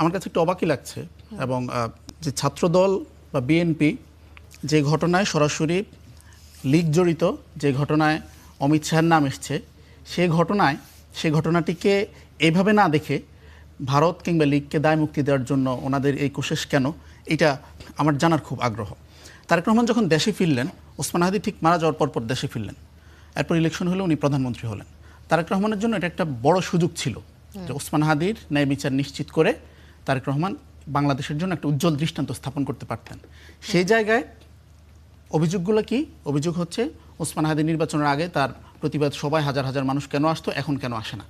আমার কাছে একটু অবাকই লাগছে এবং যে ছাত্রদল বা বিএনপি যে ঘটনায় সরাসরি লীগ জড়িত, যে ঘটনায় অমিত শাহের নাম এসছে, সেই ঘটনাটিকে এইভাবে না দেখে ভারত কিংবা লীগকে দায় মুক্তি দেওয়ার জন্য ওনাদের এই কোশেশ কেন, এটা আমার জানার খুব আগ্রহ। তারেক রহমান যখন দেশে ফিরলেন, ওসমান হাদি ঠিক মারা যাওয়ার পর দেশে ফিরলেন, এরপর ইলেকশন হলে উনি প্রধানমন্ত্রী হলেন। তারেক রহমানের জন্য এটা একটা বড় সুযোগ ছিল যে ওসমান হাদির ন্যায় বিচার নিশ্চিত করে তারেক রহমান বাংলাদেশের জন্য একটা উজ্জ্বল দৃষ্টান্ত স্থাপন করতে পারতেন। সেই জায়গায় অভিযোগগুলো কি? অভিযোগ হচ্ছে ওসমান হাদি নির্বাচনের আগে তার প্রতিবাদ সবাই হাজার হাজার মানুষ কেন আসতো, এখন কেন আসে না।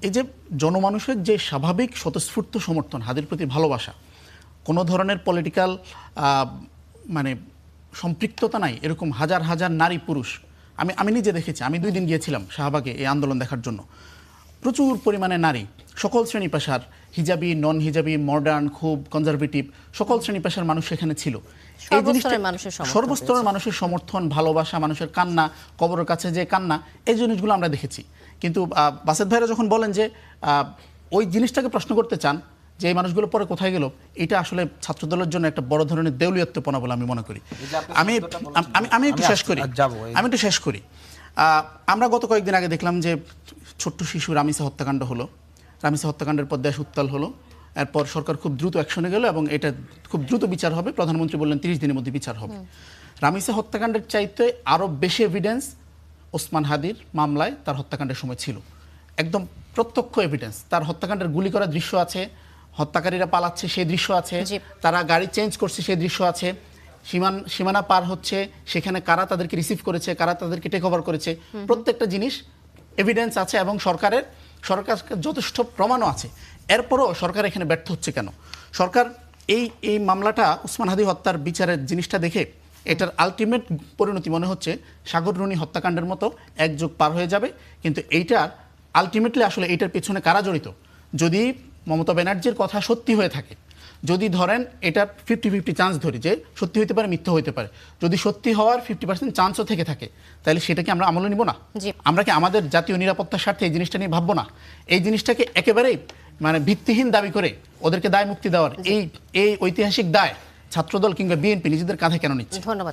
এই যে জনমানুষের যে স্বাভাবিক স্বতঃস্ফূর্ত সমর্থন, হাদির প্রতি ভালোবাসা, কোনো ধরনের পলিটিক্যাল মানে সম্পৃক্ততা নাই, এরকম হাজার হাজার নারী পুরুষ আমি নিজে দেখেছি। আমি 2 দিন গিয়েছিলাম শাহবাগে এই আন্দোলন দেখার জন্য। প্রচুর পরিমাণে নারী, সকল শ্রেণী পেশার, হিজাবি, নন হিজাবি, মডার্ন, খুব কনজারভেটিভ, সকল শ্রেণী পেশার মানুষ সেখানে ছিল। সর্বস্তরের মানুষের সমর্থন, ভালোবাসা, মানুষের কান্না, কবরের কাছে যে কান্না, এই জিনিসগুলো আমরা দেখেছি। কিন্তু বাসেদ ভাইরা যখন বলেন যে ওই জিনিসটাকে প্রশ্ন করতে চান যে এই মানুষগুলো পরে কোথায় গেল, এটা আসলে ছাত্রদলের জন্য একটা বড় ধরনের দেউলিয়ত্বপনা বলে আমি মনে করি। আমি একটু শেষ করি। আমরা গত কয়েকদিন আগে দেখলাম যে ছোট্ট শিশু রামিসা হত্যাকাণ্ড হলো। রামিসা হত্যাকাণ্ডের পর দেশ উত্তাল হলো। এরপর সরকার খুব দ্রুত অ্যাকশনে গেল এবং এটা খুব দ্রুত বিচার হবে। প্রধানমন্ত্রী বললেন 30 দিনের মধ্যে বিচার হবে। রামিসা হত্যাকাণ্ডের চাইতে আরও বেশি এভিডেন্স ওসমান হাদির মামলায় তার হত্যাকাণ্ডের সময় ছিল। একদম প্রত্যক্ষ এভিডেন্স। তার হত্যাকাণ্ডের গুলি করার দৃশ্য আছে, হত্যাকারীরা পালাচ্ছে সেই দৃশ্য আছে, তারা গাড়ি চেঞ্জ করছে সেই দৃশ্য আছে, সীমানা পার হচ্ছে, সেখানে কারা তাদেরকে রিসিভ করেছে, কারা তাদেরকে টেক ওভার করেছে, প্রত্যেকটা জিনিস এভিডেন্স আছে এবং সরকার যথেষ্ট প্রমাণও আছে। এরপরও সরকার এখানে ব্যর্থ হচ্ছে কেন? সরকার এই মামলাটা ওসমান হাদি হত্যার বিচারের জিনিসটা দেখে এটার আলটিমেট পরিণতি মনে হচ্ছে সাগর রুনি হত্যাকাণ্ডের মতো 1 যুগ পার হয়ে যাবে। কিন্তু এইটার আলটিমেটলি আসলে এইটার পেছনে কারা জড়িত? যদি মমতা ব্যানার্জির কথা সত্যি হয়ে থাকে, যদি ধরেন এটা 50-50 চান্স ধরি যে সত্যি হইতে পারে, মিথ্যা হইতে পারে, যদি সত্যি হওয়ার 50% চান্সও থেকে থাকে, তাহলে সেটাকে আমরা আমলে নিব না? আমরা কি আমাদের জাতীয় নিরাপত্তার স্বার্থে এই জিনিসটা নিয়ে ভাববো না? এই জিনিসটাকে একেবারেই ভিত্তিহীন দাবি করে ওদেরকে দায় মুক্তি দেওয়ার এই ঐতিহাসিক দায় ছাত্রদল কিংবা বিএনপি নিজেদের কাঁধে কেন নিচ্ছে? ধন্যবাদ।